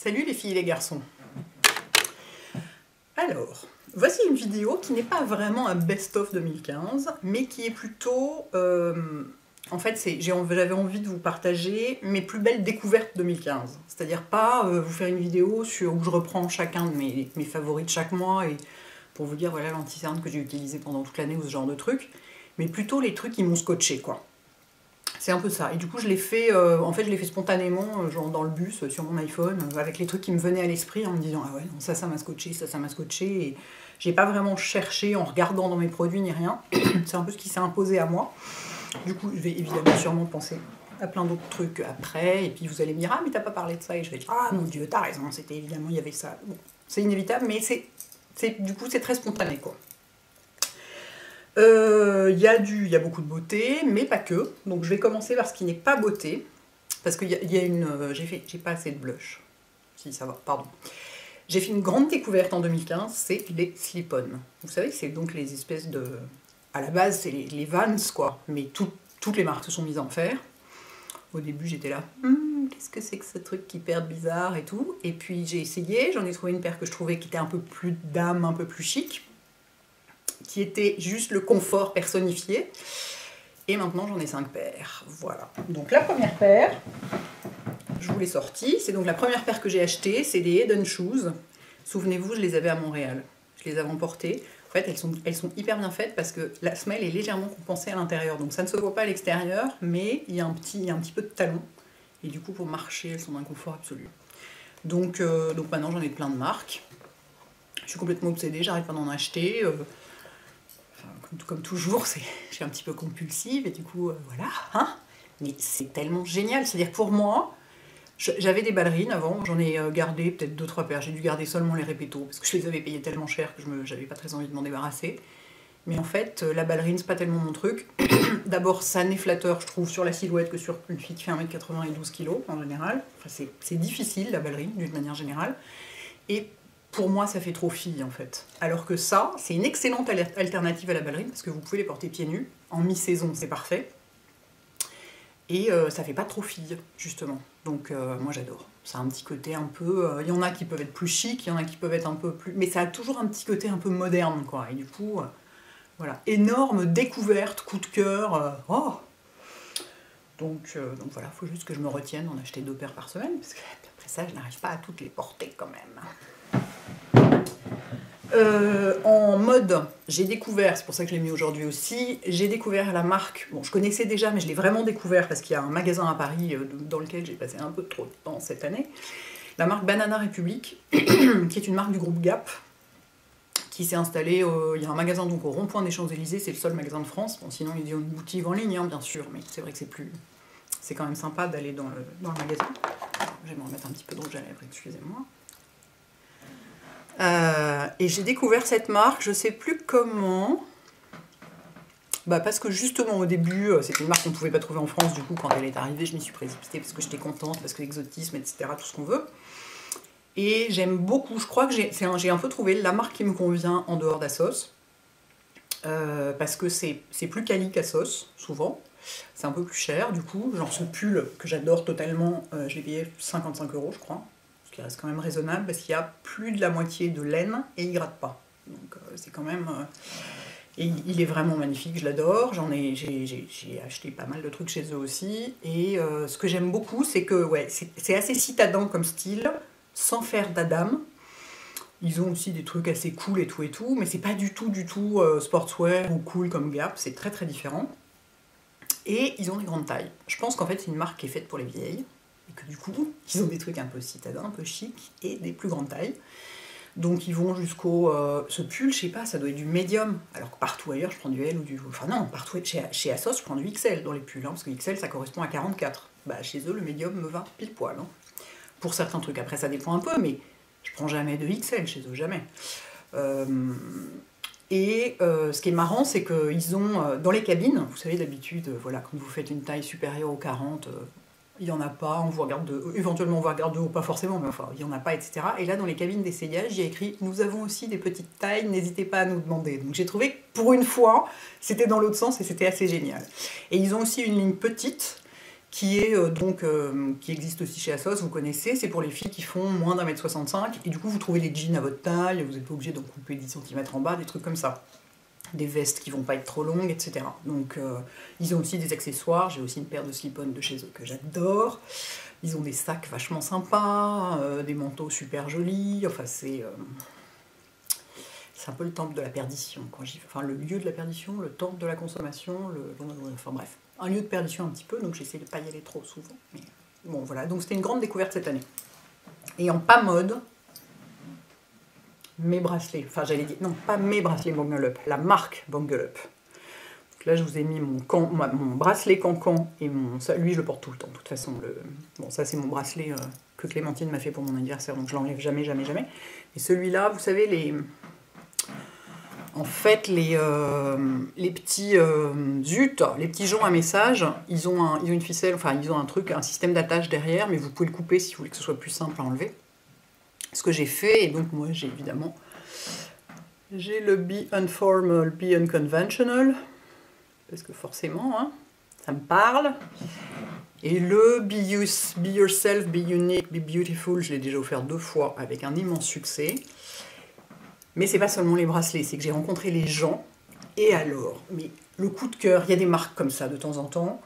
Salut les filles et les garçons. Alors, voici une vidéo qui n'est pas vraiment un best-of 2015, mais qui est plutôt... en fait, j'avais envie de vous partager mes plus belles découvertes 2015. C'est-à-dire pas vous faire une vidéo où je reprends chacun de mes favoris de chaque mois et pour vous dire voilà l'anti-cerne que j'ai utilisé pendant toute l'année ou ce genre de trucs, mais plutôt les trucs qui m'ont scotché, quoi. C'est un peu ça. Et du coup, je l'ai fait, en fait, je l'ai fait spontanément, genre dans le bus, sur mon iPhone, avec les trucs qui me venaient à l'esprit, en me disant ah ouais, non, ça m'a scotché, ça m'a scotché. Et j'ai pas vraiment cherché en regardant dans mes produits ni rien. C'est un peu ce qui s'est imposé à moi. Du coup, je vais évidemment sûrement penser à plein d'autres trucs après. Et puis vous allez me dire ah mais t'as pas parlé de ça. Et je vais dire ah mon Dieu, t'as raison. C'était évidemment il y avait ça. Bon, c'est inévitable, mais du coup c'est très spontané quoi. Il y a beaucoup de beauté, mais pas que. Donc je vais commencer par ce qui n'est pas beauté. Parce qu'il y a une... j'ai pas assez de blush. Si, ça va, pardon. J'ai fait une grande découverte en 2015, c'est les slip-on. Vous savez, c'est donc les espèces de... À la base, c'est les Vans, quoi. Mais toutes les marques se sont mises à en faire. Au début, j'étais là, qu'est-ce que c'est que ce truc hyper bizarre et tout. Et puis j'ai essayé, j'en ai trouvé une paire que je trouvais qui était un peu plus dame, un peu plus chic, qui était juste le confort personnifié. Et maintenant, j'en ai 5 paires. Voilà. Donc la première paire, je vous l'ai sortie. C'est donc la première paire que j'ai achetée. C'est des Head & Shoes. Souvenez-vous, je les avais à Montréal. Je les avais emportées. En fait, elles sont hyper bien faites parce que la semelle est légèrement compensée à l'intérieur. Donc ça ne se voit pas à l'extérieur, mais il y a un petit peu de talon. Et du coup, pour marcher, elles sont d'un confort absolu. Donc maintenant, j'en ai plein de marques. Je suis complètement obsédée, j'arrête pas d'en acheter. Comme toujours, je suis un petit peu compulsive et du coup, voilà. Hein, mais c'est tellement génial. C'est-à-dire pour moi, j'avais des ballerines avant, j'en ai gardé peut-être 2-3 paires. J'ai dû garder seulement les répétos parce que je les avais payées tellement cher que j'avais pas très envie de m'en débarrasser. Mais en fait, la ballerine, c'est pas tellement mon truc. D'abord, ça n'est flatteur, je trouve, sur la silhouette que sur une fille qui fait 1m80 et 12 kg en général. Enfin, c'est difficile, la ballerine, d'une manière générale. Et pour moi, ça fait trop fille, en fait. Alors que ça, c'est une excellente alternative à la ballerine, parce que vous pouvez les porter pieds nus. En mi-saison, c'est parfait. Et ça fait pas trop fille, justement. Donc, moi, j'adore. Ça a un petit côté un peu... Il y en a qui peuvent être plus chic, il y en a qui peuvent être un peu plus... Mais ça a toujours un petit côté un peu moderne, quoi. Et du coup, voilà. Énorme découverte, coup de cœur. Oh donc voilà, il faut juste que je me retienne d'en acheter 2 paires par semaine, parce que après ça, je n'arrive pas à toutes les porter, quand même. En mode, j'ai découvert, c'est pour ça que je l'ai mis aujourd'hui aussi, j'ai découvert la marque, bon je connaissais déjà mais je l'ai vraiment découvert parce qu'il y a un magasin à Paris dans lequel j'ai passé un peu trop de temps cette année, la marque Banana Republic, qui est une marque du groupe Gap, qui s'est installée, il y a un magasin donc au rond-point des Champs-Élysées, c'est le seul magasin de France, bon sinon ils ont une boutique en ligne hein, bien sûr, mais c'est vrai que c'est quand même sympa d'aller dans le magasin. Je vais me remettre un petit peu de rouge à lèvres, excusez-moi. Et j'ai découvert cette marque, je sais plus comment, parce que justement au début c'était une marque qu'on ne pouvait pas trouver en France, du coup quand elle est arrivée je m'y suis précipitée parce que j'étais contente, parce que l'exotisme etc, tout ce qu'on veut. Et j'aime beaucoup, je crois que j'ai un peu trouvé la marque qui me convient en dehors d'Assos, parce que c'est plus quali qu'Assos, souvent, c'est un peu plus cher du coup, genre ce pull que j'adore totalement, je l'ai payé 55 € je crois. Ce qui reste quand même raisonnable parce qu'il y a plus de la moitié de laine et il gratte pas. Donc c'est quand même... et il est vraiment magnifique, je l'adore. J'ai acheté pas mal de trucs chez eux aussi. Et ce que j'aime beaucoup, c'est que ouais, c'est assez citadin comme style, sans faire d'Adam. Ils ont aussi des trucs assez cool et tout, mais c'est pas du tout sportswear ou cool comme Gap, c'est très très différent. Et ils ont des grandes tailles. Je pense qu'en fait c'est une marque qui est faite pour les vieilles. Et que du coup, ils ont des trucs un peu citadins, un peu chic, et des plus grandes tailles. Donc ils vont jusqu'au... ce pull, je sais pas, ça doit être du médium, alors que partout ailleurs, je prends du L ou du... Enfin non, partout, chez Assos, je prends du XL dans les pulls, hein, parce que XL, ça correspond à 44. Chez eux, le médium me va pile poil. Hein. Pour certains trucs, après ça dépend un peu, mais je prends jamais de XL chez eux, jamais. Ce qui est marrant, c'est qu'ils ont, dans les cabines, vous savez d'habitude, voilà, quand vous faites une taille supérieure aux 40... il n'y en a pas, on vous regarde éventuellement on vous regarde de haut, pas forcément, mais enfin, il n'y en a pas, etc. Et là, dans les cabines d'essayage, il y a écrit « Nous avons aussi des petites tailles, n'hésitez pas à nous demander ». Donc j'ai trouvé que, pour une fois, c'était dans l'autre sens et c'était assez génial. Et ils ont aussi une ligne petite, qui est qui existe aussi chez Asos, vous connaissez, c'est pour les filles qui font moins d'1m65, et du coup vous trouvez les jeans à votre taille, vous n'êtes pas obligé d'en couper 10 cm en bas, des trucs comme ça. Des vestes qui vont pas être trop longues, etc. Donc ils ont aussi des accessoires, j'ai aussi une paire de slip-on de chez eux que j'adore. Ils ont des sacs vachement sympas, des manteaux super jolis, enfin c'est un peu le temple de la perdition, enfin le lieu de la perdition, le temple de la consommation, enfin bref, un lieu de perdition un petit peu, donc j'essaie de pas y aller trop souvent. Mais bon voilà, donc c'était une grande découverte cette année. Et en pas mode, mes bracelets, enfin j'allais dire, non pas mes bracelets Bangle Up, la marque Bangle Up. Donc là je vous ai mis mon bracelet Cancan et lui je le porte tout le temps, de toute façon. Bon ça c'est mon bracelet que Clémentine m'a fait pour mon anniversaire, donc je l'enlève jamais, jamais, jamais. Et celui-là, vous savez, en fait les petits les petits joncs à message, ils ont une ficelle, enfin ils ont un système d'attache derrière, mais vous pouvez le couper si vous voulez que ce soit plus simple à enlever. Ce que j'ai fait, et donc moi j'ai évidemment le Be Informal, Be Unconventional, parce que forcément, hein, ça me parle. Et le Be Yourself, Be Unique, Be Beautiful, je l'ai déjà offert 2 fois avec un immense succès. Mais c'est pas seulement les bracelets, c'est que j'ai rencontré les gens, et alors, mais le coup de cœur, il y a des marques comme ça de temps en temps,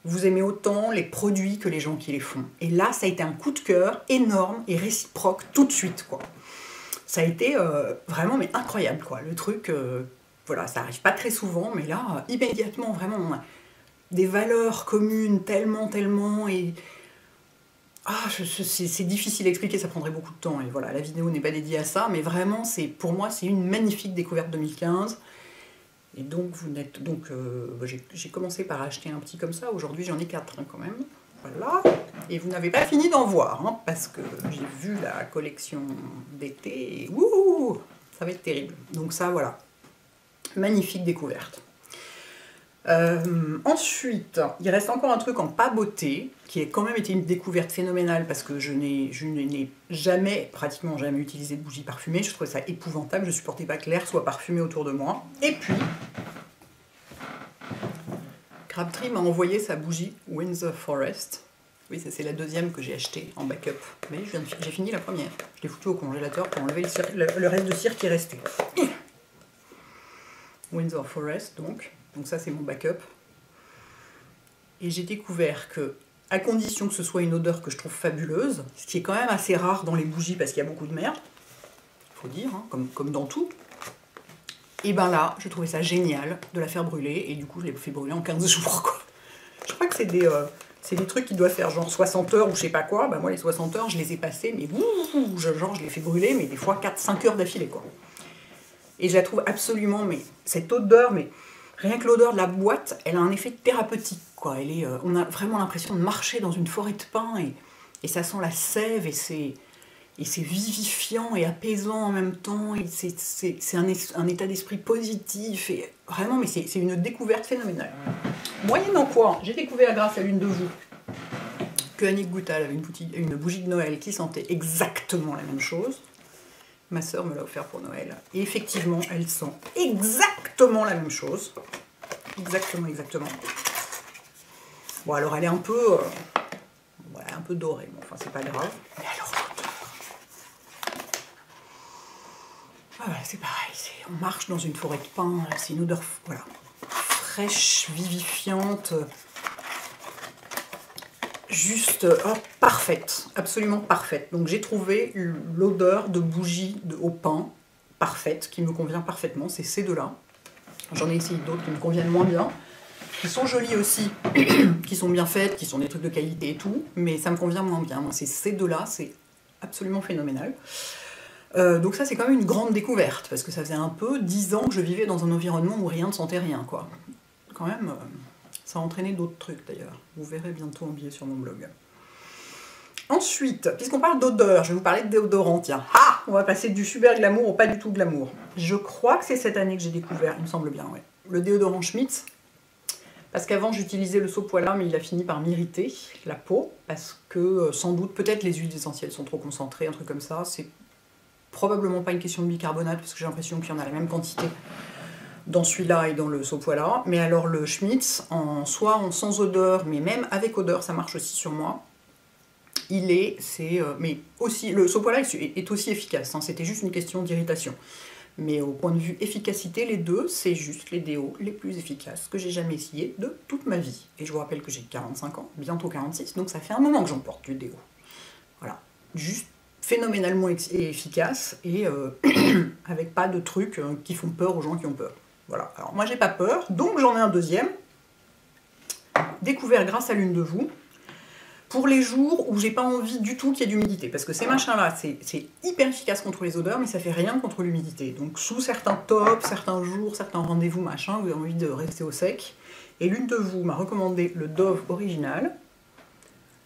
vous aimez autant les produits que les gens qui les font. Et là, ça a été un coup de cœur énorme et réciproque tout de suite, quoi. Ça a été vraiment mais incroyable, quoi. Le truc, voilà, ça arrive pas très souvent, mais là, immédiatement, vraiment, des valeurs communes tellement, et... Ah, c'est difficile à expliquer, ça prendrait beaucoup de temps, et voilà, la vidéo n'est pas dédiée à ça, mais vraiment, pour moi, c'est une magnifique découverte 2015. Et donc, j'ai commencé par acheter un petit comme ça. Aujourd'hui, j'en ai 4 hein, quand même. Voilà. Et vous n'avez pas fini d'en voir, hein, parce que j'ai vu la collection d'été et wouhou, ça va être terrible. Donc ça, voilà. Magnifique découverte. Ensuite, il reste encore un truc en pas beauté, qui a quand même été une découverte phénoménale, parce que je n'ai pratiquement jamais utilisé de bougie parfumée. Je trouvais ça épouvantable, je supportais pas que l'air soit parfumé autour de moi. Et puis, Crabtree m'a envoyé sa bougie Windsor Forest. Oui, ça c'est la deuxième que j'ai achetée en backup. Mais j'ai fini la première. Je l'ai foutue au congélateur pour enlever le reste de cire qui est resté. Windsor Forest, donc ça c'est mon backup. Et j'ai découvert que, à condition que ce soit une odeur que je trouve fabuleuse, ce qui est quand même assez rare dans les bougies parce qu'il y a beaucoup de merde, faut dire, hein, comme dans tout, et ben là, je trouvais ça génial de la faire brûler, et du coup je l'ai fait brûler en 15 jours, quoi. Je crois que c'est des trucs qui doivent faire genre 60 heures ou je sais pas quoi. Ben moi les 60 heures je les ai passées, mais genre je les fais brûler, mais des fois 4-5 heures d'affilée, quoi. Et je la trouve absolument, mais cette odeur, mais rien que l'odeur de la boîte, elle a un effet thérapeutique, quoi. On a vraiment l'impression de marcher dans une forêt de pins, et ça sent la sève, et c'est vivifiant et apaisant en même temps, et c'est un état d'esprit positif, et vraiment, mais c'est une découverte phénoménale. Moyennant quoi, j'ai découvert grâce à l'une de vous que Annick Goutal avait une bougie de Noël qui sentait exactement la même chose. Ma sœur me l'a offert pour Noël. Et effectivement, elle sent exactement la même chose. Exactement, exactement. Bon, alors elle est un peu... voilà, un peu dorée. Bon, enfin, c'est pas grave. Mais alors, ah, voilà, c'est pareil. On marche dans une forêt de pins. C'est une odeur, voilà, fraîche, vivifiante. Juste parfaite, absolument parfaite. Donc j'ai trouvé l'odeur de bougie au pain parfaite, qui me convient parfaitement, c'est ces deux-là. J'en ai essayé d'autres qui me conviennent moins bien, qui sont jolies aussi, qui sont bien faites, qui sont des trucs de qualité et tout, mais ça me convient moins bien. Moi, c'est ces deux-là, c'est absolument phénoménal. Donc ça, c'est quand même une grande découverte, parce que ça faisait un peu 10 ans que je vivais dans un environnement où rien ne sentait rien, quoi. Quand même... ça a entraîné d'autres trucs d'ailleurs. Vous verrez bientôt en billet sur mon blog. Ensuite, puisqu'on parle d'odeur, je vais vous parler de déodorant. Tiens, on va passer du super glamour au pas du tout glamour. Je crois que c'est cette année que j'ai découvert, il me semble bien, ouais, le déodorant Schmitz. Parce qu'avant j'utilisais le Sopoila, mais il a fini par m'irriter la peau. Parce que sans doute, peut-être les huiles essentielles sont trop concentrées, un truc comme ça. C'est probablement pas une question de bicarbonate, parce que j'ai l'impression qu'il y en a la même quantité dans celui-là et dans le Sopoila. Mais alors le Schmitz, soit en sans odeur, mais même avec odeur, ça marche aussi sur moi. Mais aussi, le Sopoila est aussi efficace, hein, c'était juste une question d'irritation. Mais au point de vue efficacité, les deux, c'est juste les déos les plus efficaces que j'ai jamais essayé de toute ma vie. Et je vous rappelle que j'ai 45 ans, bientôt 46, donc ça fait un moment que j'en porte du déo. Voilà, juste phénoménalement efficace et avec pas de trucs qui font peur aux gens qui ont peur. Voilà, alors moi j'ai pas peur, donc j'en ai un deuxième, découvert grâce à l'une de vous, pour les jours où j'ai pas envie du tout qu'il y ait d'humidité, parce que ces machins-là, c'est hyper efficace contre les odeurs, mais ça fait rien contre l'humidité. Donc sous certains tops, certains jours, certains rendez-vous, machin, vous avez envie de rester au sec. Et l'une de vous m'a recommandé le Dove original.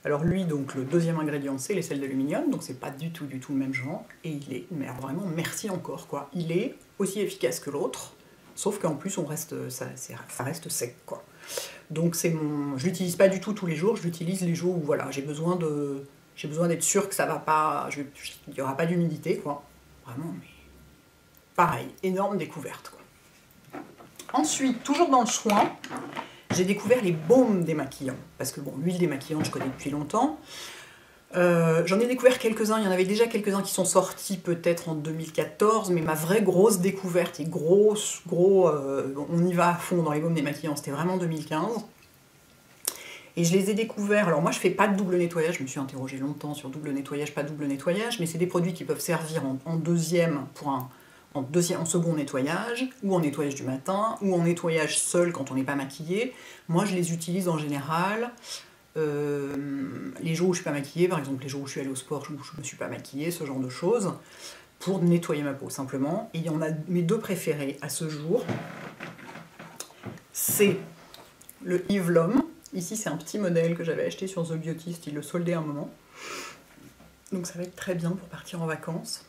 Alors lui, donc le deuxième ingrédient, c'est les sels d'aluminium, donc c'est pas du tout le même genre. Et il est, mais alors vraiment, merci encore, quoi. Il est aussi efficace que l'autre, sauf qu'en plus, ça reste sec, quoi. Donc je l'utilise pas du tout tous les jours, je l'utilise les jours où voilà, j'ai besoin d'être sûr que ça va pas, il n'y aura pas d'humidité, quoi. Vraiment, mais pareil, énorme découverte, quoi. Ensuite, toujours dans le soin, j'ai découvert les baumes démaquillants, parce que bon, l'huile démaquillante, je connais depuis longtemps. J'en ai découvert quelques-uns, il y en avait déjà quelques-uns qui sont sortis peut-être en 2014, mais ma vraie grosse découverte, et on y va à fond dans les baumes démaquillants, c'était vraiment 2015. Et je les ai découverts, alors moi je fais pas de double nettoyage, je me suis interrogée longtemps sur double nettoyage, pas double nettoyage, mais c'est des produits qui peuvent servir en deuxième, en second nettoyage, ou en nettoyage du matin, ou en nettoyage seul quand on n'est pas maquillé. Moi je les utilise en général les jours où je suis pas maquillée, par exemple les jours où je suis allée au sport, où je me suis pas maquillée, ce genre de choses, pour nettoyer ma peau simplement. Et il y en a mes deux préférés à ce jour, c'est le Yves L'Homme. Ici c'est un petit modèle que j'avais acheté sur The Beautist, il le soldait un moment. Donc ça va être très bien pour partir en vacances.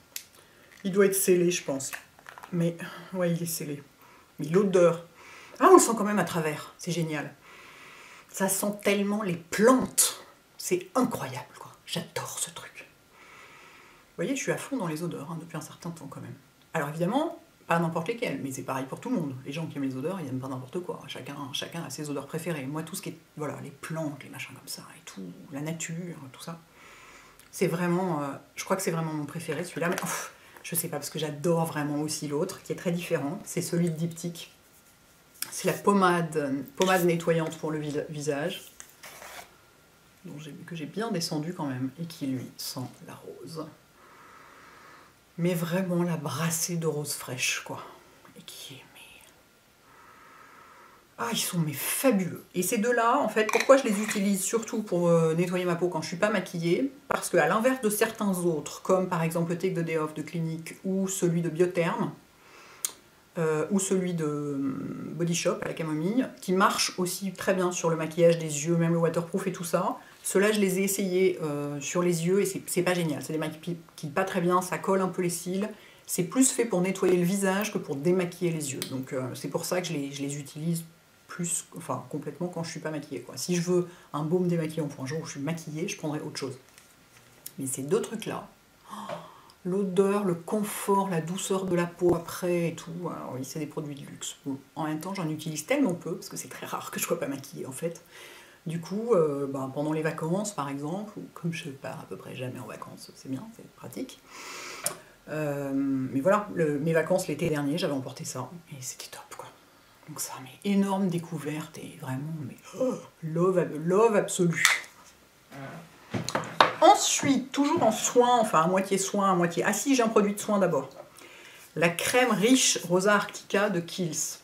Il doit être scellé je pense. Mais ouais, il est scellé. Mais l'odeur, on le sent quand même à travers, c'est génial. Ça sent tellement les plantes, c'est incroyable, quoi. J'adore ce truc. Vous voyez, je suis à fond dans les odeurs, hein, depuis un certain temps quand même. Alors évidemment, pas n'importe lesquelles, mais c'est pareil pour tout le monde. Les gens qui aiment les odeurs, ils n'aiment pas n'importe quoi. Chacun a ses odeurs préférées. Moi, tout ce qui est, voilà, les plantes, les machins comme ça, et tout, la nature, tout ça, c'est vraiment, je crois que c'est vraiment mon préféré, celui-là, mais je sais pas, parce que j'adore vraiment aussi l'autre, qui est très différent, c'est celui de Diptyque. C'est la pommade nettoyante pour le visage, que j'ai bien descendu quand même, et qui lui sent la rose. Mais vraiment la brassée de rose fraîche, quoi. Et qui est, ils sont fabuleux. Et ces deux-là, en fait, pourquoi je les utilise surtout pour nettoyer ma peau quand je suis pas maquillée? Parce qu'à l'inverse de certains autres, comme par exemple le Take the Day Off de Clinique, ou celui de Biotherm, ou celui de Body Shop à la camomille, qui marche aussi très bien sur le maquillage des yeux, même le waterproof et tout ça. Ceux-là, je les ai essayés sur les yeux et c'est pas génial. C'est des maquillages qui pas très bien, ça colle un peu les cils. C'est plus fait pour nettoyer le visage que pour démaquiller les yeux. Donc c'est pour ça que je les utilise complètement quand je suis pas maquillée, quoi. Si je veux un baume démaquillant pour un jour où je suis maquillée, je prendrai autre chose. Mais ces deux trucs-là, l'odeur, le confort, la douceur de la peau après et tout, alors oui, c'est des produits de luxe. Bon, en même temps, j'en utilise tellement peu, parce que c'est très rare que je sois pas maquillée en fait. Du coup, pendant les vacances par exemple, ou comme je pars à peu près jamais en vacances, c'est bien, c'est pratique. Mais voilà, mes vacances l'été dernier, j'avais emporté ça, et c'était top, quoi. Donc ça, mais énorme découverte, et vraiment, love absolu. Ensuite, toujours en soin, enfin à moitié soin, à moitié... Ah si, j'ai un produit de soin d'abord. La crème riche Rosa Arctica de Kiehl's.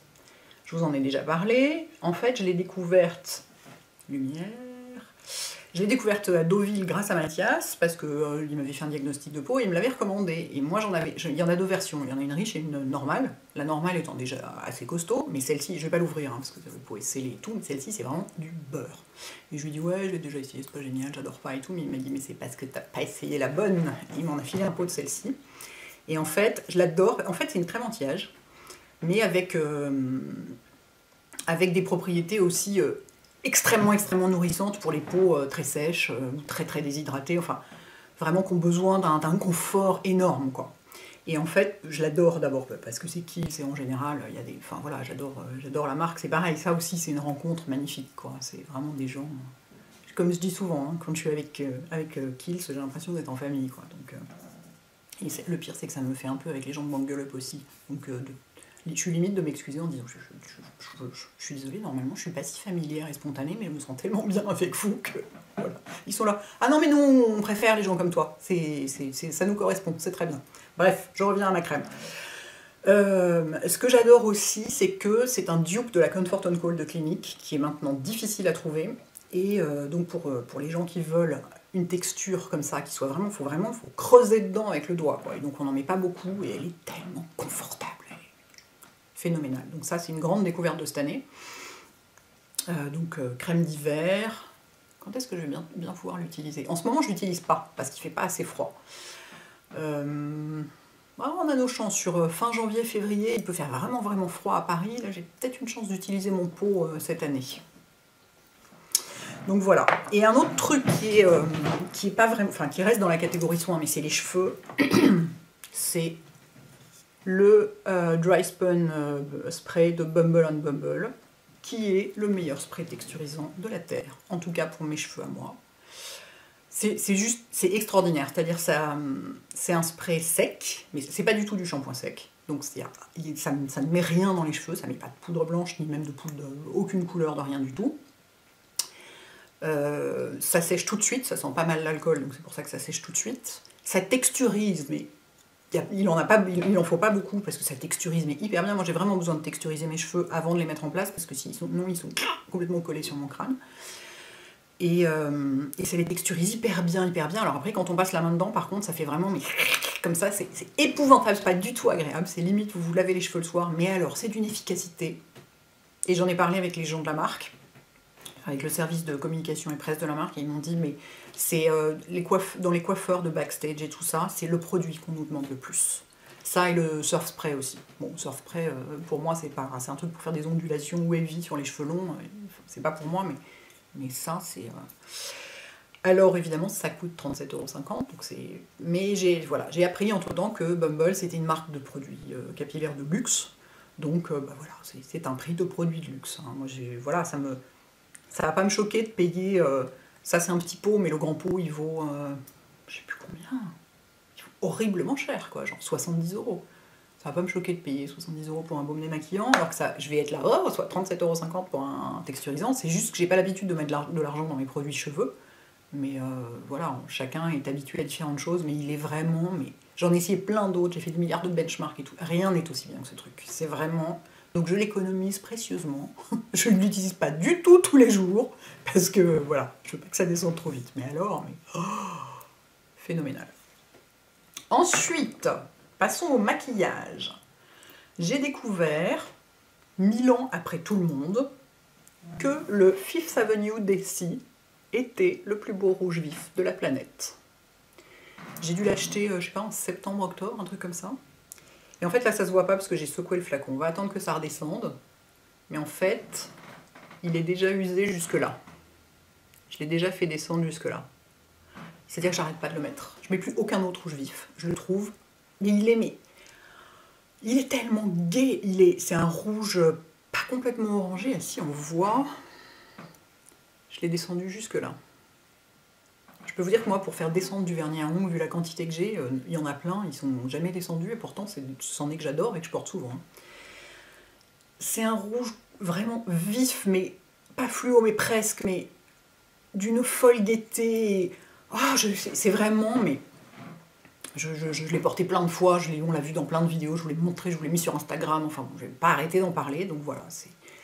Je vous en ai déjà parlé. En fait, je l'ai découverte... Lumière... Je l'ai découverte à Deauville grâce à Mathias, parce qu'il m'avait fait un diagnostic de peau et il me l'avait recommandé. Et moi, il y en a deux versions, il y en a une riche et une normale. La normale étant déjà assez costaud, mais celle-ci, je vais pas l'ouvrir, hein, parce que la peau est scellée et tout, mais celle-ci, c'est vraiment du beurre. Et je lui ai dit, ouais, je l'ai déjà essayé, c'est pas génial, j'adore pas et tout, mais il m'a dit, mais c'est parce que t'as pas essayé la bonne. Et il m'en a filé un pot de celle-ci. Et en fait, je l'adore. En fait, c'est une crème anti-âge, mais avec des propriétés aussi... extrêmement nourrissante pour les peaux très sèches ou très déshydratées, enfin vraiment qui ont besoin d'un confort énorme, quoi. Et en fait, je l'adore d'abord parce que c'est Kiehl's, c'est en général, il y a des... Enfin voilà, j'adore la marque, c'est pareil, ça aussi c'est une rencontre magnifique, quoi. C'est vraiment des gens... Comme je dis souvent, hein, quand je suis avec Kiehl's, j'ai l'impression d'être en famille, quoi. Donc, et le pire, c'est que ça me fait un peu avec les gens de Bangle Up aussi. Donc je suis limite de m'excuser en disant je suis désolée, normalement je suis pas si familière et spontanée, mais je me sens tellement bien avec vous que voilà. Ils sont là. Ah non mais nous on préfère les gens comme toi, ça nous correspond, c'est très bien. Bref, je reviens à ma crème. Ce que j'adore aussi, c'est que c'est un dupe de la Comfort & Call de Clinique, qui est maintenant difficile à trouver. Et donc pour les gens qui veulent une texture comme ça, qui soit vraiment, faut creuser dedans avec le doigt, quoi. Et donc on n'en met pas beaucoup, et elle est tellement confortable, elle est phénoménale. Donc ça, c'est une grande découverte de cette année. Crème d'hiver. Quand est-ce que je vais bien pouvoir l'utiliser? En ce moment, je l'utilise pas, parce qu'il fait pas assez froid. On a nos chances. Sur fin janvier, février, il peut faire vraiment froid à Paris. Là, j'ai peut-être une chance d'utiliser mon pot cette année. Donc voilà. Et un autre truc qui est pas vraiment, enfin qui reste dans la catégorie soins, mais c'est les cheveux, c'est le Dry Spun Spray de Bumble and Bumble, qui est le meilleur spray texturisant de la Terre, en tout cas pour mes cheveux à moi. C'est extraordinaire, c'est-à-dire c'est un spray sec, mais c'est pas du tout du shampoing sec. Donc ça ne met rien dans les cheveux, ça ne met pas de poudre blanche, ni même de poudre, aucune couleur, de rien du tout. Ça sèche tout de suite, ça sent pas mal l'alcool, donc c'est pour ça que ça sèche tout de suite. Ça texturise, mais il en faut pas beaucoup, parce que ça texturise mais hyper bien. Moi j'ai vraiment besoin de texturiser mes cheveux avant de les mettre en place, parce que sinon ils sont complètement collés sur mon crâne. Et ça les texturise hyper bien. Alors après, quand on passe la main dedans, par contre, ça fait vraiment comme ça, c'est épouvantable, c'est pas du tout agréable, c'est limite vous vous lavez les cheveux le soir, mais alors c'est d'une efficacité. Et j'en ai parlé avec les gens de la marque, avec le service de communication et presse de la marque, et ils m'ont dit, mais c'est dans les coiffeurs de backstage et tout ça, c'est le produit qu'on nous demande le plus. Ça et le surf spray aussi. Bon, surf spray, pour moi, c'est un truc pour faire des ondulations wavy sur les cheveux longs, c'est pas pour moi, mais ça, c'est... Alors évidemment, ça coûte 37,50 €, donc c'est... Mais j'ai appris entre-temps que Bumble, c'était une marque de produits capillaires de luxe, donc voilà, c'est un prix de produit de luxe. Hein. Moi, voilà, ça va pas me choquer de payer... ça, c'est un petit pot, mais le grand pot, il vaut... je sais plus combien. Il vaut horriblement cher, quoi, genre 70 €. Ça va pas me choquer de payer 70 € pour un baume démaquillant, alors que ça, je vais être là, soit 37,50 € pour un texturisant. C'est juste que j'ai pas l'habitude de mettre de l'argent dans mes produits cheveux. Mais voilà, chacun est habitué à différentes choses, mais il est vraiment... Mais j'en ai essayé plein d'autres, j'ai fait des milliards de benchmarks et tout. Rien n'est aussi bien que ce truc. C'est vraiment... Donc je l'économise précieusement. Je ne l'utilise pas du tout tous les jours, parce que voilà, je veux pas que ça descende trop vite. Mais alors, phénoménal. Ensuite, passons au maquillage. J'ai découvert, 1000 ans après tout le monde, que le Fifth Avenue d'Essie était le plus beau rouge vif de la planète. J'ai dû l'acheter, je sais pas, en septembre, octobre, un truc comme ça. Et en fait, là, ça se voit pas parce que j'ai secoué le flacon. On va attendre que ça redescende. Mais en fait, il est déjà usé jusque-là. Je l'ai déjà fait descendre jusque-là. C'est-à-dire que j'arrête pas de le mettre. Je mets plus aucun autre rouge vif. Je le trouve. Mais il est tellement gai. C'est un rouge pas complètement orangé. Ah, si on voit, je l'ai descendu jusque-là. Je peux vous dire que moi, pour faire descendre du vernis à ongles, vu la quantité que j'ai, il y en a plein, ils sont jamais descendus, et pourtant, c'en est que j'adore et que je porte souvent. C'est un rouge vraiment vif, mais pas fluo, mais presque, mais d'une folle gaieté. Oh, c'est vraiment, mais... Je l'ai porté plein de fois, on l'a vu dans plein de vidéos, je vous l'ai montré, je vous l'ai mis sur Instagram, enfin bon, je vais pas arrêter d'en parler, donc voilà,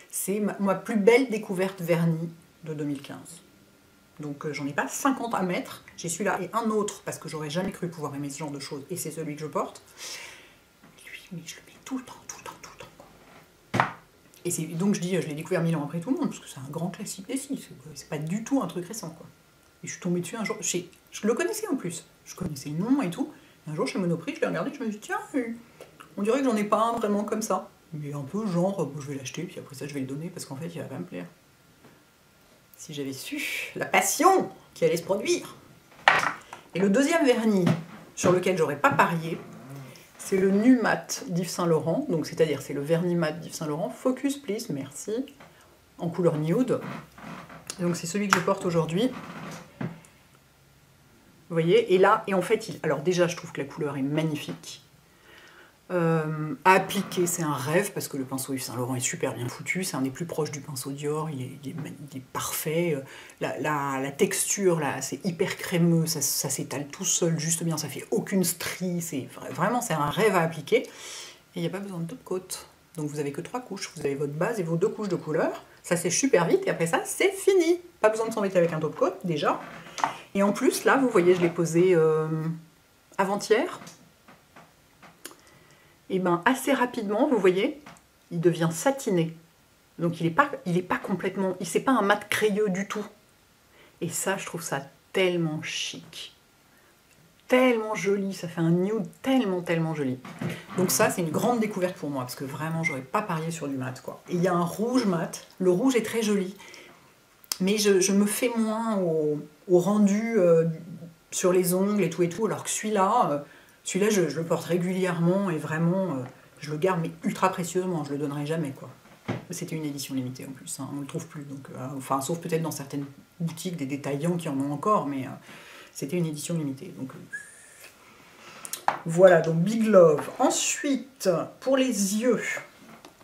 c'est ma plus belle découverte vernis de 2015. Donc j'en ai pas 50 à mettre, j'ai celui-là et un autre, parce que j'aurais jamais cru pouvoir aimer ce genre de choses, et c'est celui que je porte. Lui, mais je le mets tout le temps, quoi. Et donc je l'ai découvert 1000 ans après tout le monde, parce que c'est un grand classique d'ici, c'est pas du tout un truc récent, quoi. Et je suis tombée dessus un jour, je le connaissais en plus, je connaissais le nom et tout, et un jour chez Monoprix, je l'ai regardé, je me suis dit, tiens, on dirait que j'en ai pas un vraiment comme ça. Mais un peu genre, je vais l'acheter, puis après ça je vais le donner, parce qu'en fait il va pas me plaire. Si j'avais su la passion qui allait se produire. Et le deuxième vernis sur lequel j'aurais pas parié, C'est le Nu Mat d'Yves Saint Laurent, donc c'est-à-dire c'est le vernis mat d'Yves Saint Laurent. Focus Please, merci. En couleur nude. Donc c'est celui que je porte aujourd'hui. Vous voyez, et là, et en fait, alors déjà je trouve que la couleur est magnifique. À appliquer, c'est un rêve, parce que le pinceau Yves Saint Laurent est super bien foutu, c'est un des plus proches du pinceau Dior, il est parfait, la texture, là, c'est hyper crémeux, ça s'étale tout seul, juste bien, ça fait aucune strie, vraiment, c'est un rêve à appliquer, et il n'y a pas besoin de top coat, donc vous avez que 3 couches, vous avez votre base et vos 2 couches de couleur, ça sèche super vite, et après ça, c'est fini, pas besoin de s'embêter avec un top coat, déjà, et en plus, là, vous voyez, je l'ai posé avant-hier, et bien assez rapidement, vous voyez, il devient satiné. Donc il est pas complètement, c'est pas un mat crayeux du tout. Et ça, je trouve ça tellement chic. Tellement joli, ça fait un nude tellement, tellement joli. Donc ça, c'est une grande découverte pour moi, parce que vraiment, j'aurais pas parié sur du mat, quoi. Et il y a un rouge mat, le rouge est très joli, mais je me fais moins au rendu sur les ongles et tout, alors que celui-là... Celui-là, je le porte régulièrement et vraiment, je le garde mais ultra précieusement, je le donnerai jamais, quoi. C'était une édition limitée en plus, hein, on ne le trouve plus, donc, enfin, sauf peut-être dans certaines boutiques, des détaillants qui en ont encore, mais c'était une édition limitée. Donc, voilà, donc Big Love. Ensuite, pour les yeux,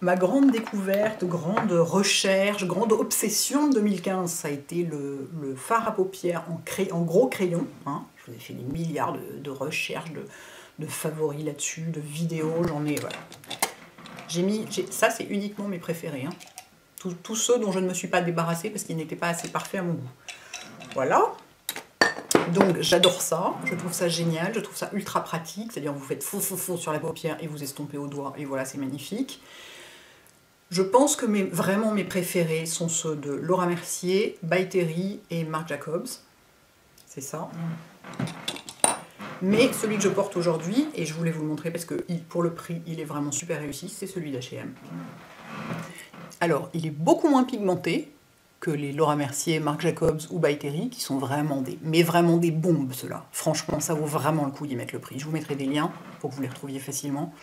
ma grande découverte, grande recherche, grande obsession de 2015, ça a été le fard à paupières en gros crayon, hein. Je vous ai fait des milliards de recherches, de favoris là-dessus, de vidéos, j'en ai, voilà. Ça, c'est uniquement mes préférés, hein. Tous ceux dont je ne me suis pas débarrassée parce qu'ils n'étaient pas assez parfaits à mon goût. Voilà. Donc, j'adore ça, je trouve ça génial, je trouve ça ultra pratique, c'est-à-dire vous faites faux sur la paupière et vous estompez au doigt, et voilà, c'est magnifique. Je pense que vraiment mes préférés sont ceux de Laura Mercier, By Terry et Marc Jacobs. C'est ça. Mais celui que je porte aujourd'hui, et je voulais vous le montrer parce que pour le prix, il est vraiment super réussi, c'est celui d'H&M. Alors, il est beaucoup moins pigmenté que les Laura Mercier, Marc Jacobs ou By Terry, qui sont vraiment vraiment des bombes, ceux-là. Franchement, ça vaut vraiment le coup d'y mettre le prix. Je vous mettrai des liens pour que vous les retrouviez facilement.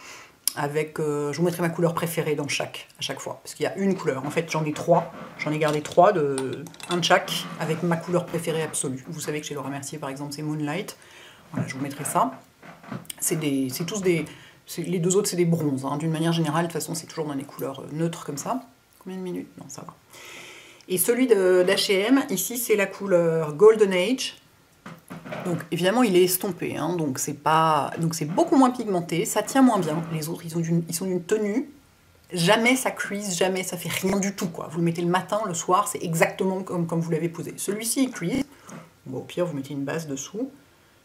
Je vous mettrai ma couleur préférée à chaque fois, parce qu'il y a une couleur. En fait, j'en ai 3. J'en ai gardé 3, un de chaque, avec ma couleur préférée absolue. Vous savez que chez Laura Mercier, par exemple, c'est Moonlight. Voilà, je vous mettrai ça. Les 2 autres, c'est des bronzes. Hein. D'une manière générale, de toute façon, c'est toujours dans des couleurs neutres comme ça. Combien de minutes? Non, ça va. Et celui d'H&M, ici, c'est la couleur Golden Age. Donc évidemment il est estompé, hein, donc c'est beaucoup moins pigmenté, ça tient moins bien. Les autres ils sont d'une tenue, jamais ça cuise, jamais ça fait rien du tout, quoi. Vous le mettez le matin, le soir, c'est exactement comme vous l'avez posé. Celui-ci il cuise, bon, au pire vous mettez une base dessous.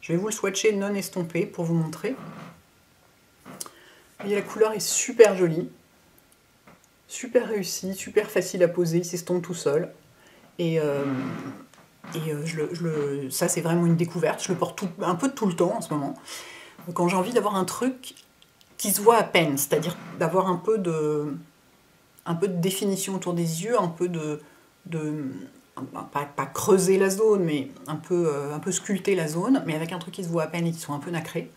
Je vais vous le swatcher non estompé pour vous montrer. Et la couleur est super jolie, super réussie, super facile à poser, il s'estompe tout seul. Ça, c'est vraiment une découverte. Je le porte un peu tout le temps en ce moment. Donc, quand j'ai envie d'avoir un truc qui se voit à peine, c'est-à-dire d'avoir un peu de définition autour des yeux, un peu pas creuser la zone, mais un peu sculpter la zone, mais avec un truc qui se voit à peine et qui soit un peu nacré,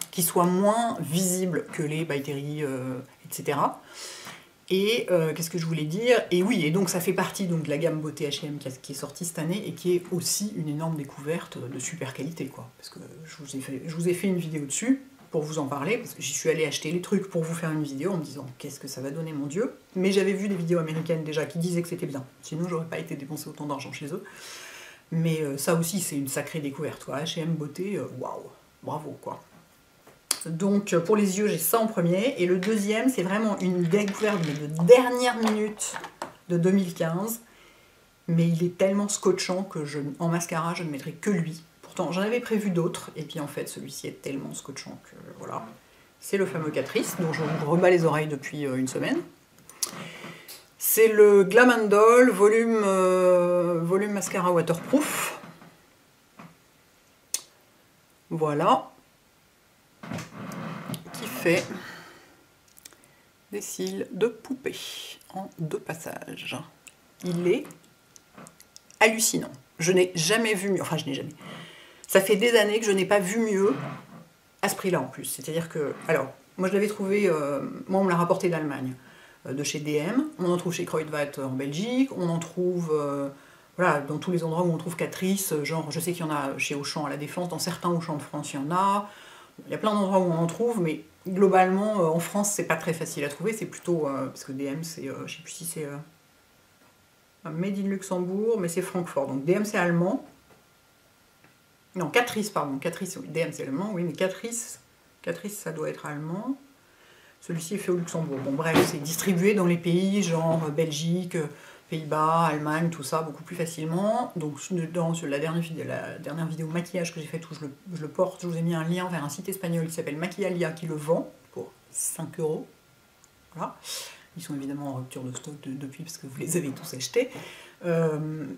qui soit moins visible que les By Terry, etc. Et qu'est-ce que je voulais dire? Et oui, et donc ça fait partie donc, de la gamme beauté H&M qui est sortie cette année et qui est aussi une énorme découverte de super qualité, quoi. Parce que je vous ai fait une vidéo dessus pour vous en parler, parce que j'y suis allée acheter les trucs pour vous faire une vidéo en me disant qu'est-ce que ça va donner, mon Dieu. Mais j'avais vu des vidéos américaines déjà qui disaient que c'était bien. Sinon, j'aurais pas été dépenser autant d'argent chez eux. Mais ça aussi, c'est une sacrée découverte, quoi. H&M beauté, waouh, bravo, quoi. Donc pour les yeux, j'ai ça en premier. Et le deuxième, c'est vraiment une découverte de dernière minute de 2015. Mais il est tellement scotchant que en mascara, je ne mettrai que lui. Pourtant, j'en avais prévu d'autres. Et puis en fait, celui-ci est tellement scotchant que voilà. C'est le fameux Catrice, dont je vous rebats les oreilles depuis une semaine. C'est le Glam & Doll volume mascara waterproof. Voilà. Qui fait des cils de poupée en 2 passages. Il est hallucinant. Je n'ai jamais vu mieux. Enfin, je n'ai jamais. Ça fait des années que je n'ai pas vu mieux à ce prix-là en plus. C'est-à-dire que, alors, moi je l'avais trouvé, moi on me l'a rapporté d'Allemagne, de chez DM, on en trouve chez Kruidvat en Belgique, on en trouve voilà, dans tous les endroits où on trouve Catrice, genre je sais qu'il y en a chez Auchan à la Défense, dans certains Auchan de France il y en a, il y a plein d'endroits où on en trouve, mais globalement en France c'est pas très facile à trouver, c'est plutôt, parce que DM c'est, je sais plus si c'est Made in Luxembourg, mais c'est Francfort, donc DM c'est allemand, non Catrice pardon, Catrice, oui, DM c'est allemand, oui mais Catrice ça doit être allemand. Celui-ci est fait au Luxembourg. Bon bref, c'est distribué dans les pays genre Belgique, Pays-Bas, Allemagne, tout ça, beaucoup plus facilement. Donc dans la dernière vidéo maquillage que j'ai faite où je le porte, je vous ai mis un lien vers un site espagnol qui s'appelle Maquillalia qui le vend pour 5 €. Voilà. Ils sont évidemment en rupture de stock depuis parce que vous les avez tous achetés.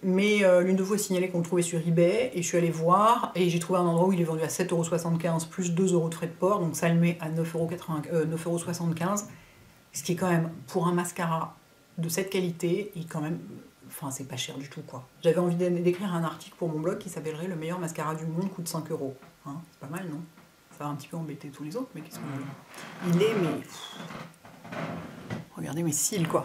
Mais l'une de vous a signalé qu'on le trouvait sur eBay et je suis allée voir et j'ai trouvé un endroit où il est vendu à 7,75 € plus 2 € de frais de port, donc ça le met à 9,75 €, ce qui est quand même pour un mascara de cette qualité et quand même, enfin c'est pas cher du tout quoi. J'avais envie d'écrire un article pour mon blog qui s'appellerait Le meilleur mascara du monde coûte 5 €. Hein, c'est pas mal non? Ça va un petit peu embêter tous les autres, mais qu'est-ce qu'on veut? Il est mais... Regardez mes cils quoi.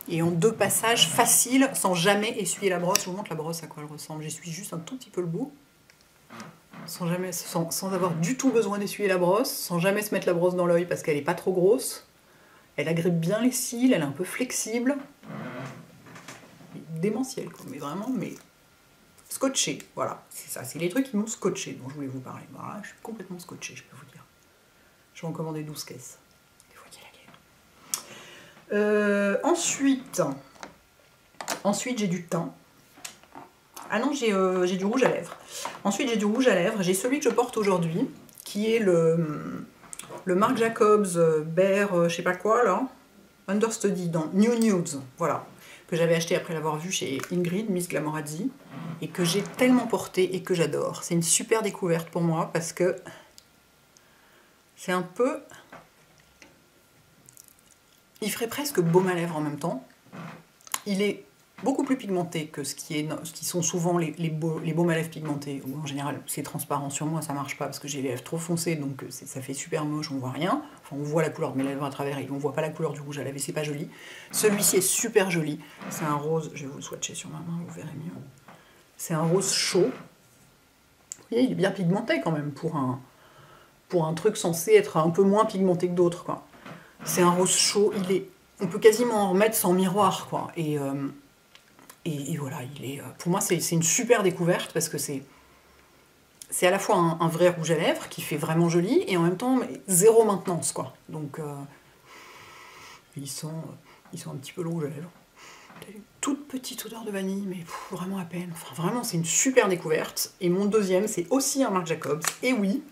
Et en 2 passages faciles, sans jamais essuyer la brosse. Je vous montre la brosse à quoi elle ressemble. J'essuie juste un tout petit peu le bout. Sans avoir du tout besoin d'essuyer la brosse, sans jamais se mettre la brosse dans l'œil parce qu'elle n'est pas trop grosse. Elle agrippe bien les cils, elle est un peu flexible. Démentielle, quoi, mais vraiment, mais scotché, voilà. C'est ça, c'est les trucs qui m'ont scotché dont je voulais vous parler. Voilà, je suis complètement scotché, je peux vous dire. Je vais en commander 12 caisses. Des fois qu'il y a la guerre. Ensuite j'ai du teint. Ah non, j'ai du rouge à lèvres. Ensuite, j'ai du rouge à lèvres. J'ai celui que je porte aujourd'hui, qui est le Marc Jacobs Bear, je sais pas quoi, là, Understudy, dans New Nudes, voilà, que j'avais acheté après l'avoir vu chez Ingrid, Miss Glamorazzi, et que j'ai tellement porté et que j'adore. C'est une super découverte pour moi, parce que c'est un peu... Il ferait presque baume à lèvres en même temps. Il est beaucoup plus pigmenté que ce qui sont souvent les baumes à lèvres pigmentés, où en général c'est transparent. Sur moi ça marche pas parce que j'ai les lèvres trop foncées, donc ça fait super moche, on voit rien. Enfin on voit la couleur de mes lèvres à travers et on voit pas la couleur du rouge à lèvres et c'est pas joli. Celui-ci est super joli, c'est un rose, je vais vous le swatcher sur ma main, vous verrez mieux. C'est un rose chaud. Vous voyez, il est bien pigmenté quand même pour un truc censé être un peu moins pigmenté que d'autres, quoi. C'est un rose chaud, on peut quasiment en remettre sans miroir, quoi. Et voilà, pour moi c'est une super découverte parce que c'est à la fois un vrai rouge à lèvres qui fait vraiment joli et en même temps zéro maintenance quoi. Donc ils sont un petit peu le rouge à lèvres. Une toute petite odeur de vanille mais vraiment à peine. Enfin vraiment c'est une super découverte. Et mon deuxième c'est aussi un Marc Jacobs. Et oui,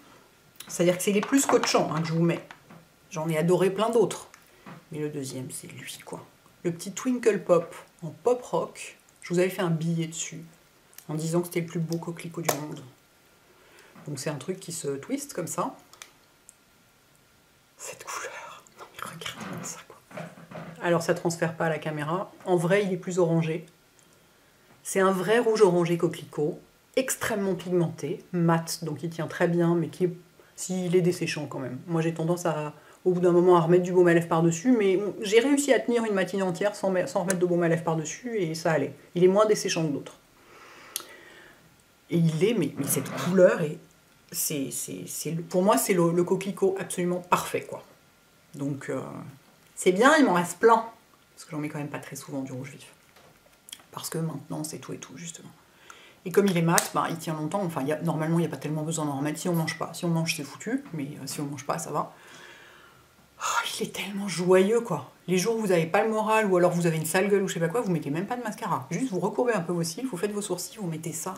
c'est-à-dire que c'est les plus scotchants hein, que je vous mets. J'en ai adoré plein d'autres. Mais le deuxième c'est lui quoi. Le petit Twinkle Pop en pop rock. Je vous avais fait un billet dessus, en disant que c'était le plus beau coquelicot du monde. Donc c'est un truc qui se twiste comme ça. Cette couleur, non mais regardez ça quoi. Alors ça transfère pas à la caméra, en vrai il est plus orangé. C'est un vrai rouge orangé coquelicot, extrêmement pigmenté, mat, donc il tient très bien, mais s'il est desséchant quand même. Moi j'ai tendance au bout d'un moment à remettre du baume à lèvres par-dessus, mais j'ai réussi à tenir une matinée entière sans remettre de baume à lèvres par-dessus, et ça allait. Il est moins desséchant que d'autres. Et mais cette couleur, pour moi, c'est le coquelicot absolument parfait, quoi. Donc, c'est bien, il m'en reste plein, parce que j'en mets quand même pas très souvent du rouge vif. Parce que maintenant, c'est tout et tout, justement. Et comme il est mat, bah, il tient longtemps, enfin, normalement, il n'y a pas tellement besoin d'en remettre si on mange pas. Si on mange, c'est foutu, mais si on mange pas, ça va. Oh, il est tellement joyeux quoi. Les jours où vous n'avez pas le moral ou alors vous avez une sale gueule ou je sais pas quoi, vous mettez même pas de mascara. Juste vous recourbez un peu vos cils, vous faites vos sourcils, vous mettez ça.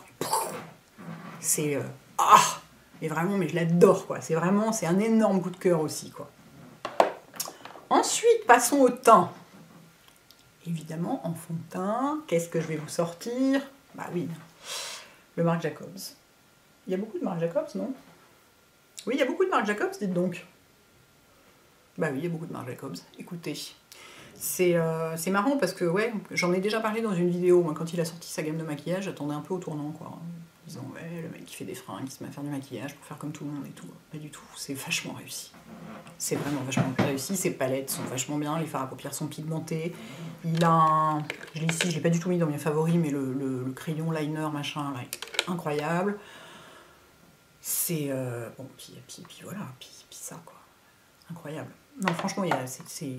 C'est et vraiment mais je l'adore quoi. C'est un énorme coup de cœur aussi quoi. Ensuite passons au teint. Évidemment en fond de teint, qu'est-ce que je vais vous sortir? Bah oui, le Marc Jacobs. Il y a beaucoup de Marc Jacobs non? Oui il y a beaucoup de Marc Jacobs dites donc. Bah oui, il y a beaucoup de Marc Jacobs. Écoutez, C'est marrant parce que, ouais, j'en ai déjà parlé dans une vidéo. Moi, quand il a sorti sa gamme de maquillage, j'attendais un peu au tournant, quoi. En disant, ouais, le mec qui fait des fringues, qui se met à faire du maquillage pour faire comme tout le monde et tout. Pas du tout, c'est vachement réussi. C'est vraiment vachement réussi. Ses palettes sont vachement bien, les fards à paupières sont pigmentés. Il a un. Je l'ai ici, je l'ai pas du tout mis dans mes favoris, mais le crayon liner, machin, là, est incroyable. C'est. Bon, puis voilà, puis ça, quoi. Incroyable. Non, franchement, c'est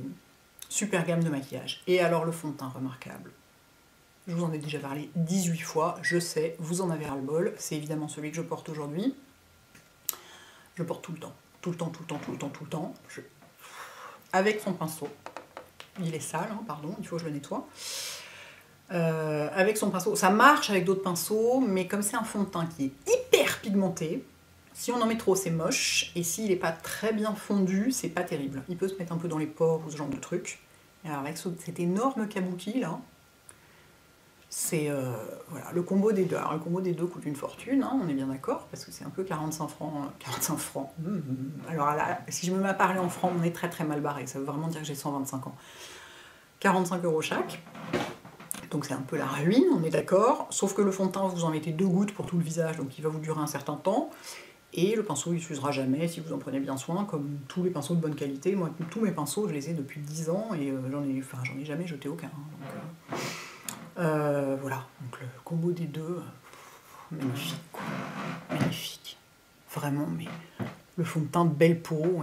super gamme de maquillage. Et alors le fond de teint remarquable. Je vous en ai déjà parlé 18 fois, je sais, vous en avez ras-le-bol. C'est évidemment celui que je porte aujourd'hui. Je le porte tout le temps. Tout le temps, tout le temps, tout le temps, tout le temps. Avec son pinceau. Il est sale, hein, pardon, il faut que je le nettoie. Avec son pinceau. Ça marche avec d'autres pinceaux, mais comme c'est un fond de teint qui est hyper pigmenté, si on en met trop, c'est moche, et s'il n'est pas très bien fondu, c'est pas terrible. Il peut se mettre un peu dans les pores ou ce genre de truc. Et alors avec cet énorme kabuki là, c'est voilà, le combo des deux. Alors le combo des deux coûte une fortune, hein, on est bien d'accord, parce que c'est un peu 45 francs. 45 francs. Alors là, si je me mets à parler en francs, on est très très mal barré. Ça veut vraiment dire que j'ai 125 ans. 45 € chaque. Donc c'est un peu la ruine, on est d'accord. Sauf que le fond de teint, vous en mettez 2 gouttes pour tout le visage, donc il va vous durer un certain temps. Et le pinceau, il s'usera jamais si vous en prenez bien soin, comme tous les pinceaux de bonne qualité. Moi, tous mes pinceaux, je les ai depuis 10 ans et j'en ai jamais jeté aucun. Donc, voilà, donc le combo des deux, magnifique, quoi. Magnifique. Vraiment, mais le fond de teint de belle peau,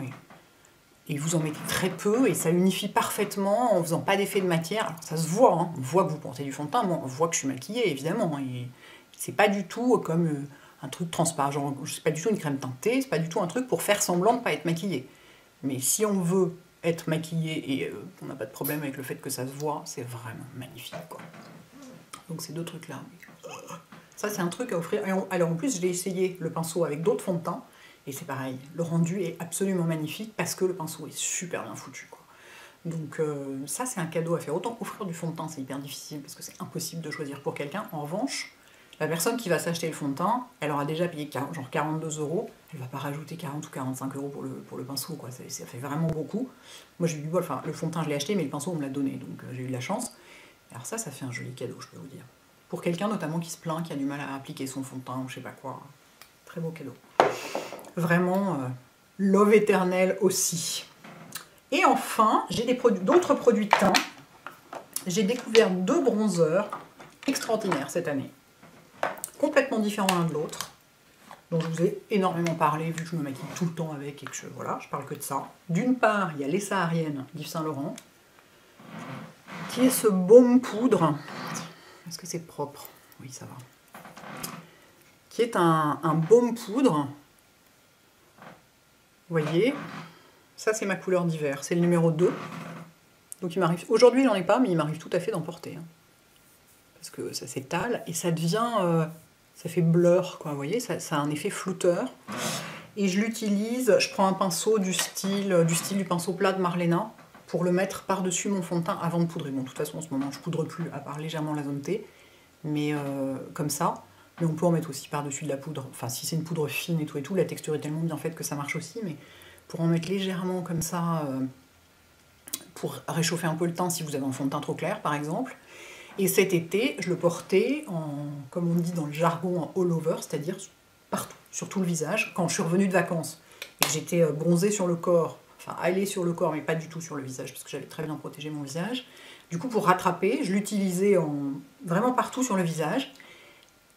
et vous en mettez très peu, et ça unifie parfaitement en faisant pas d'effet de matière. Alors ça se voit, hein, on voit que vous portez du fond de teint, moi on voit que je suis maquillée, évidemment, et c'est pas du tout comme un truc transparent, genre c'est pas du tout une crème teintée, c'est pas du tout un truc pour faire semblant de pas être maquillée. Mais si on veut être maquillé et on n'a pas de problème avec le fait que ça se voit, c'est vraiment magnifique, quoi. Donc ces deux trucs-là. Ça, c'est un truc à offrir. Alors en plus, je l'ai essayé, le pinceau, avec d'autres fonds de teint. Et c'est pareil. Le rendu est absolument magnifique parce que le pinceau est super bien foutu, quoi. Donc ça, c'est un cadeau à faire. Autant offrir du fond de teint, c'est hyper difficile parce que c'est impossible de choisir pour quelqu'un. En revanche, la personne qui va s'acheter le fond de teint, elle aura déjà payé genre 42 €. Elle va pas rajouter 40 ou 45 € pour le pinceau, quoi. Ça fait vraiment beaucoup. Moi, j'ai eu du bol. Enfin, le fond de teint, je l'ai acheté, mais le pinceau, on me l'a donné. Donc j'ai eu de la chance. Alors ça fait un joli cadeau, je peux vous dire. Pour quelqu'un notamment qui se plaint, qui a du mal à appliquer son fond de teint ou je sais pas quoi. Très beau cadeau. Vraiment, love éternel aussi. Et enfin, j'ai d'autres produits de teint. J'ai découvert 2 bronzers extraordinaires cette année. Complètement différents l'un de l'autre. dont je vous ai énormément parlé, vu que je me maquille tout le temps avec et que je parle que de ça. D'une part, il y a Les Sahariennes d'Yves Saint Laurent, qui est ce baume poudre. Est-ce que c'est propre? Oui, ça va. Qui est un baume poudre. Vous voyez, ça c'est ma couleur d'hiver, c'est le numéro 2. Donc il m'arrive, aujourd'hui il n'en est pas, mais il m'arrive tout à fait d'en porter. Hein. Parce que ça s'étale et ça devient, ça fait blur, quoi, vous voyez, ça a un effet flouteur. Et je l'utilise, je prends un pinceau du style du pinceau plat de Marlena, pour le mettre par-dessus mon fond de teint avant de poudrer. Bon, de toute façon en ce moment je poudre plus, à part légèrement la zone T, mais comme ça. Mais on peut en mettre aussi par-dessus de la poudre. Enfin, si c'est une poudre fine et tout, la texture est tellement bien faite que ça marche aussi. Mais pour en mettre légèrement comme ça, pour réchauffer un peu le teint si vous avez un fond de teint trop clair, par exemple. Et cet été, je le portais en, comme on dit dans le jargon, en all over, c'est-à-dire partout, sur tout le visage. Quand je suis revenue de vacances et que j'étais bronzée sur le corps, enfin allée sur le corps, mais pas du tout sur le visage, parce que j'avais très bien protégé mon visage. Du coup, pour rattraper, je l'utilisais vraiment partout sur le visage.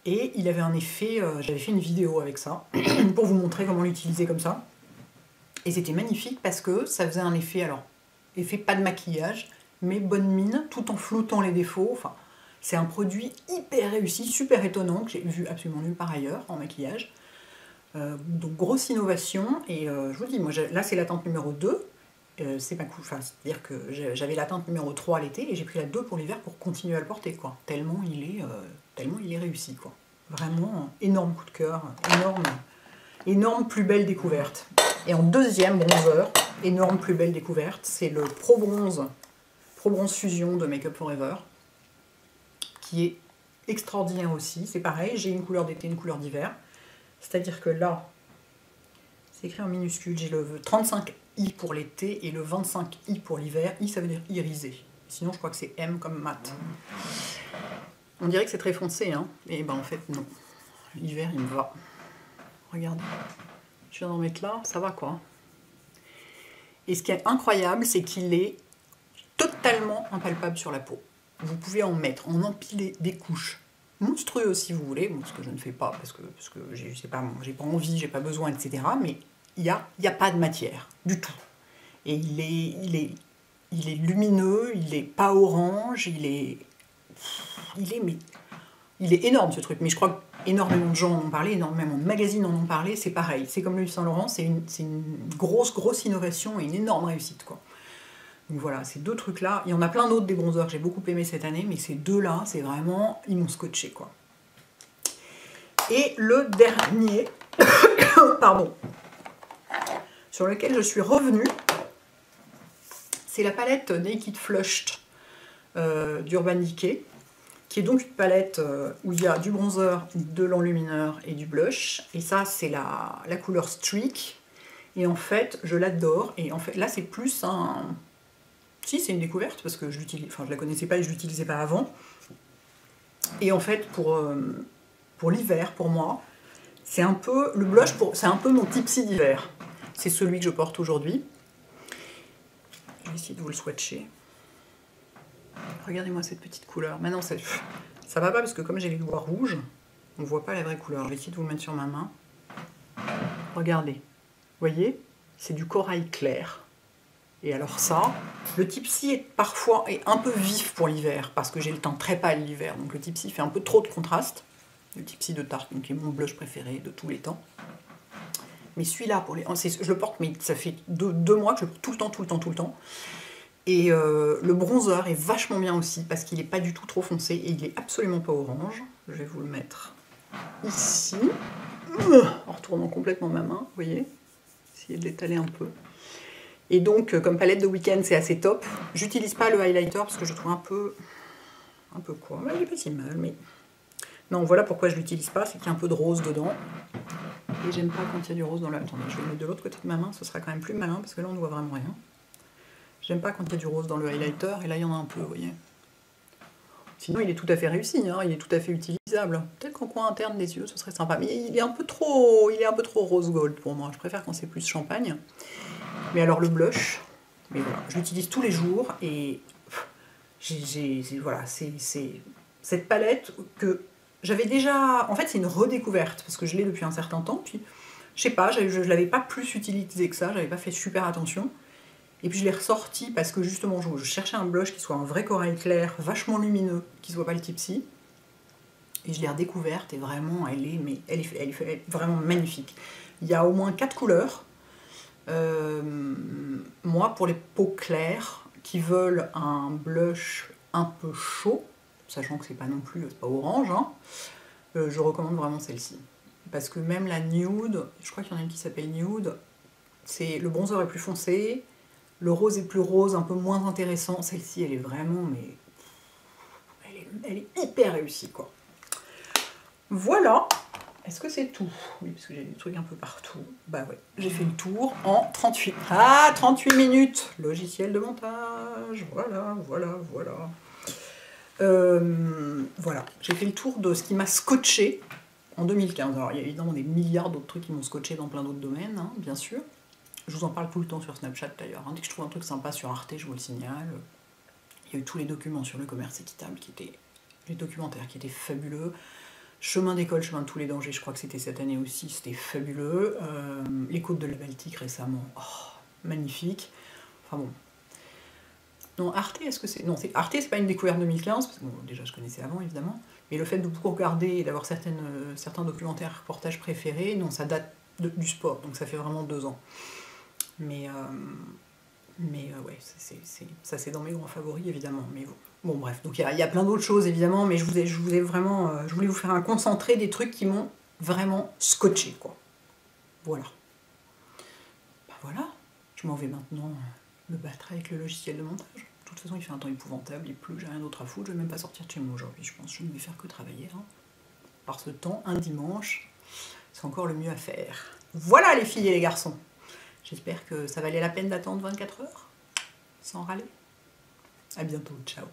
Et il avait un effet, j'avais fait une vidéo avec ça, pour vous montrer comment l'utiliser comme ça. Et c'était magnifique parce que ça faisait un effet, alors, effet pas de maquillage, mais bonne mine, tout en floutant les défauts. Enfin, c'est un produit hyper réussi, super étonnant, que j'ai vu absolument nulle part ailleurs en maquillage. Donc grosse innovation, et je vous dis, moi là c'est la teinte numéro 2, c'est pas cool, enfin, c'est-à-dire que j'avais la teinte numéro 3 l'été, et j'ai pris la 2 pour l'hiver pour continuer à le porter, quoi. Tellement il est réussi, quoi. Vraiment, énorme coup de cœur, énorme plus belle découverte. Et en deuxième bronzer, énorme plus belle découverte, c'est le Pro Bronze Fusion de Make Up For Ever, qui est extraordinaire aussi. C'est pareil, j'ai une couleur d'été, une couleur d'hiver. C'est-à-dire que là, c'est écrit en minuscule, j'ai le 35i pour l'été et le 25i pour l'hiver. I, ça veut dire irisé. Sinon, je crois que c'est M comme mat. On dirait que c'est très foncé, hein. Et ben en fait, non. L'hiver, il me va. Regardez. Je viens d'en mettre là, ça va quoi. Et ce qui est incroyable, c'est qu'il est totalement impalpable sur la peau. Vous pouvez en mettre, en empiler des couches monstrueuses si vous voulez, bon, ce que je ne fais pas parce que j'ai pas envie, j'ai pas besoin, etc. Mais il y a pas de matière du tout. Et il est lumineux, il est pas orange, il est énorme ce truc. Mais je crois qu'énormément de gens en ont parlé, énormément de magazines en ont parlé, c'est pareil. C'est comme le Yves Saint Laurent, c'est une grosse innovation et une énorme réussite, quoi. Donc voilà, ces deux trucs-là. Il y en a plein d'autres des bronzers que j'ai beaucoup aimé cette année, mais ces deux-là, c'est vraiment... Ils m'ont scotché, quoi. Et le dernier, pardon, sur lequel je suis revenue, c'est la palette Naked Flushed d'Urban Decay, qui est donc une palette où il y a du bronzer, de l'enlumineur et du blush. Et ça, c'est la couleur Streak. Et en fait, je l'adore. Et en fait, là, c'est plus un... Si, c'est une découverte, parce que je la connaissais pas et je l'utilisais pas avant. Et en fait, pour l'hiver, pour moi, c'est un peu... Le blush, c'est un peu mon Tipsy d'hiver. C'est celui que je porte aujourd'hui. Je vais essayer de vous le swatcher. Regardez-moi cette petite couleur. Maintenant, ça va pas, parce que comme j'ai les doigts rouges, on ne voit pas la vraie couleur. Je vais essayer de vous le mettre sur ma main. Regardez. Vous voyez? C'est du corail clair. Et alors ça, le Tipsy est parfois un peu vif pour l'hiver, parce que j'ai le teint très pâle l'hiver, donc le Tipsy fait un peu trop de contraste. Le Tipsy de Tarte, qui est mon blush préféré de tous les temps. Mais celui-là, je le porte, mais ça fait deux mois que je le porte tout le temps. Et le bronzer est vachement bien aussi, parce qu'il n'est pas du tout trop foncé, et il est absolument pas orange. Je vais vous le mettre ici, en retournant complètement ma main, vous voyez. Essayer de l'étaler un peu. Et donc, comme palette de week-end, c'est assez top. J'utilise pas le highlighter parce que je trouve un peu quoi. Il est pas si mal, mais... Non, voilà pourquoi je l'utilise pas, c'est qu'il y a un peu de rose dedans. Et j'aime pas quand il y a du rose dans le... Attendez, je vais le mettre de l'autre côté de ma main, ce sera quand même plus malin, parce que là, on ne voit vraiment rien. J'aime pas quand il y a du rose dans le highlighter, et là, il y en a un peu, vous voyez. Sinon, il est tout à fait réussi, hein, il est tout à fait utilisable. Peut-être qu'en coin interne des yeux, ce serait sympa. Mais il est un peu trop rose gold pour moi. Je préfère quand c'est plus champagne. Mais alors le blush, mais voilà, je l'utilise tous les jours et voilà, c'est cette palette que j'avais déjà... En fait, c'est une redécouverte parce que je l'ai depuis un certain temps. Puis, je sais pas, je l'avais pas plus utilisé que ça, j'avais pas fait super attention. Et puis je l'ai ressorti parce que justement, je cherchais un blush qui soit un vrai corail clair, vachement lumineux, qui soit pas le Tipsy. Et je l'ai redécouverte et vraiment, elle est vraiment magnifique. Il y a au moins 4 couleurs. Moi, pour les peaux claires qui veulent un blush un peu chaud, sachant que c'est pas non plus, c'est pas orange, hein, je recommande vraiment celle-ci. Parce que même la nude, je crois qu'il y en a une qui s'appelle nude, le bronzer est plus foncé, le rose est plus rose, un peu moins intéressant. Celle-ci, elle est vraiment, mais elle est hyper réussie, quoi. Voilà. Est-ce que c'est tout? Oui, parce que j'ai des trucs un peu partout. Bah ouais, j'ai fait le tour en 38. Ah, 38 minutes. Logiciel de montage. Voilà. Voilà, j'ai fait le tour de ce qui m'a scotché en 2015. Alors, il y a évidemment des milliards d'autres trucs qui m'ont scotché dans plein d'autres domaines, hein, bien sûr. Je vous en parle tout le temps sur Snapchat, d'ailleurs. Dès que je trouve un truc sympa sur Arte, je vous le signale. Il y a eu tous les documents sur le commerce équitable, les documentaires qui étaient fabuleux. Chemin d'école, chemin de tous les dangers, je crois que c'était cette année aussi, c'était fabuleux. Les côtes de la Baltique récemment, oh, magnifique. Enfin bon. Non, Arte, est-ce que c'est... Non, Arte, c'est pas une découverte 2015, parce que bon, déjà je connaissais avant évidemment, mais le fait de beaucoup regarder et d'avoir certains documentaires, reportages préférés, non, ça date du sport, donc ça fait vraiment 2 ans. Mais ouais, ça c'est dans mes grands favoris évidemment, mais bon bref, donc il y a plein d'autres choses évidemment, mais je voulais vous faire un concentré des trucs qui m'ont vraiment scotché, quoi. Voilà. Bah voilà, je m'en vais maintenant me battre avec le logiciel de montage. De toute façon, il fait un temps épouvantable, il pleut, j'ai rien d'autre à foutre, je vais même pas sortir de chez moi aujourd'hui, je pense, je ne vais faire que travailler. Hein. Par ce temps, un dimanche, c'est encore le mieux à faire. Voilà les filles et les garçons. J'espère que ça valait la peine d'attendre 24 heures, sans râler. À bientôt, ciao.